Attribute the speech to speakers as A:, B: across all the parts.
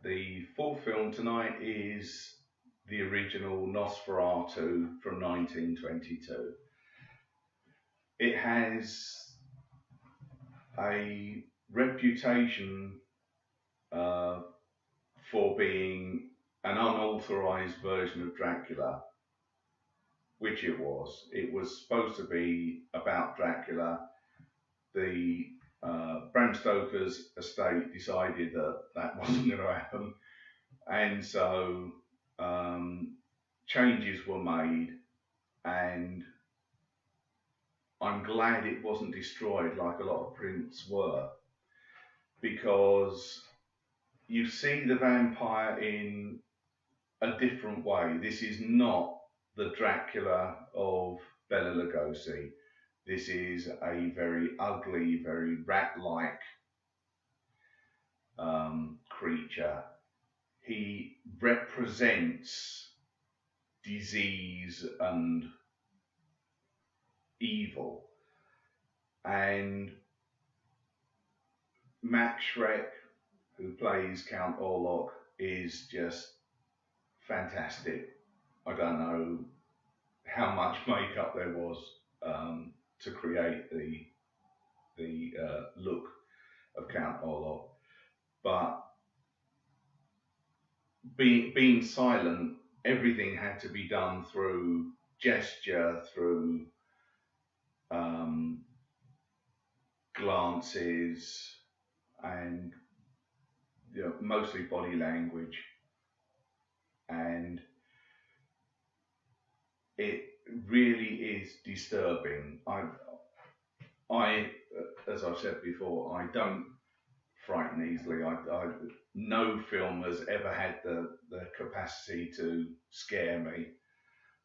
A: The fourth film tonight is the original Nosferatu from 1922. It has a reputation for being an unauthorized version of Dracula, which it was. It was supposed to be about Dracula. The Bram Stoker's estate decided that that wasn't going to happen, and so changes were made, and I'm glad it wasn't destroyed like a lot of prints were, because you see the vampire in a different way. This is not the Dracula of Bela Lugosi. This is a very ugly, very rat-like creature. He represents disease and evil. And Max Schreck, who plays Count Orlok, is just fantastic. I don't know how much makeup there was to create the look of Count Orlok, but being silent, everything had to be done through gesture, through glances, and mostly body language, and it really is disturbing. I, as I've said before, I don't frighten easily. No film has ever had the capacity to scare me.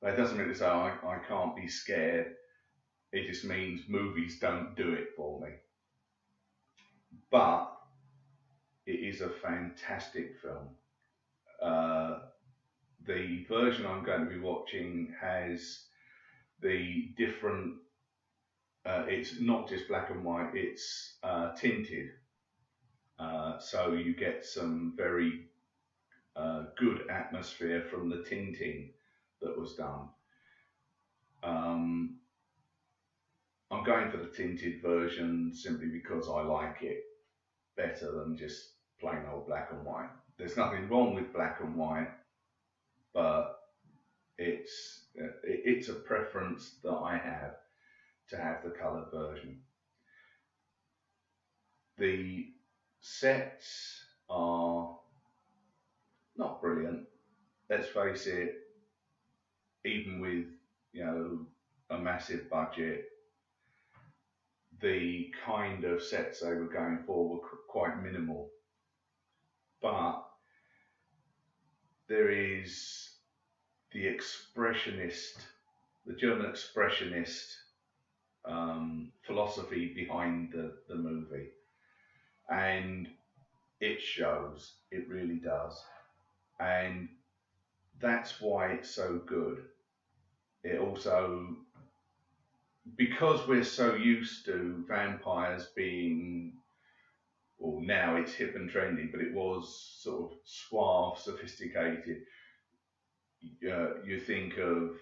A: That doesn't mean to say I can't be scared. It just means movies don't do it for me. But it is a fantastic film. The version I'm going to be watching has the different, it's not just black and white, it's tinted. So you get some very good atmosphere from the tinting that was done. I'm going for the tinted version simply because I like it better than just plain old black and white. There's nothing wrong with black and white, but it's a preference that I have to have the coloured version. The sets are not brilliant, let's face it. Even with a massive budget, the kind of sets they were going for were quite minimal. But there is the German expressionist philosophy behind the movie, and it shows. It really does, and that's why it's so good. It also, because we're so used to vampires being, well, now it's hip and trendy, but it was sort of suave, sophisticated. You think of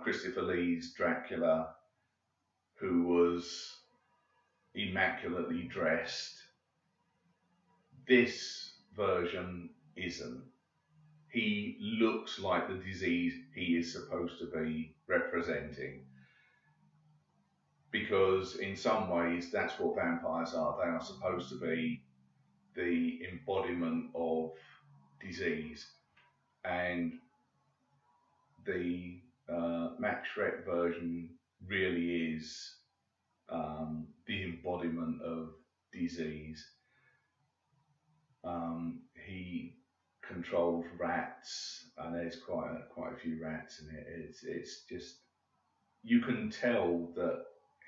A: Christopher Lee's Dracula, who was immaculately dressed. This version isn't. He looks like the disease he is supposed to be representing, because in some ways that's what vampires are. They are supposed to be the embodiment of disease, and the Max Schreck version really is the embodiment of disease. He controls rats, and there's quite a few rats in it. It's just, you can tell that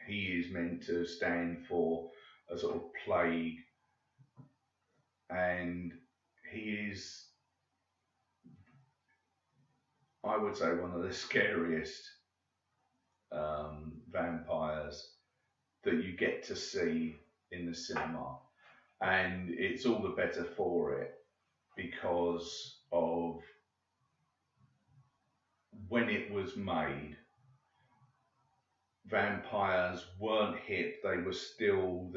A: he is meant to stand for a sort of plague, and he is, I would say, one of the scariest vampires that you get to see in the cinema, and it's all the better for it, because of when it was made. Vampires weren't hip, they were still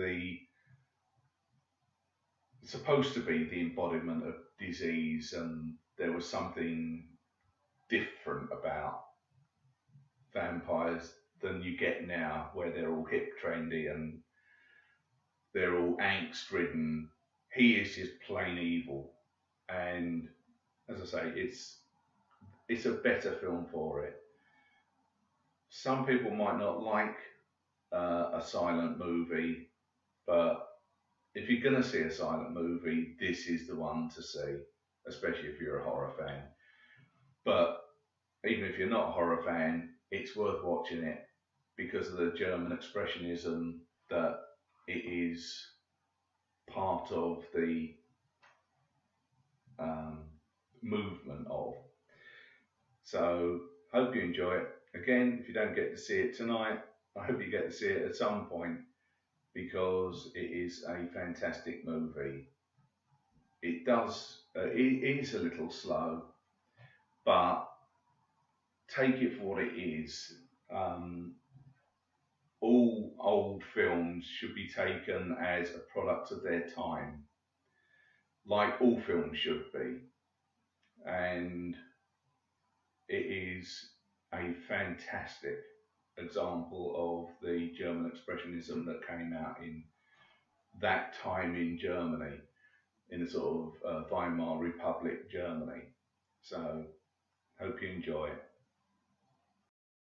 A: supposed to be the embodiment of disease, and there was something different about vampires than you get now, where they're all hip trendy and they're all angst ridden. He is just plain evil, and as I say, it's a better film for it. Some people might not like a silent movie, but if you're going to see a silent movie, this is the one to see, especially if you're a horror fan. But even if you're not a horror fan, it's worth watching it because of the German expressionism that it is part of the movement of. So, hope you enjoy it. Again, if you don't get to see it tonight, I hope you get to see it at some point because it is a fantastic movie. It is a little slow, but take it for what it is. All old films should be taken as a product of their time, like all films should be. And it is a fantastic example of the German expressionism that came out in that time in Germany, in a sort of Weimar Republic Germany. So, hope you enjoy it.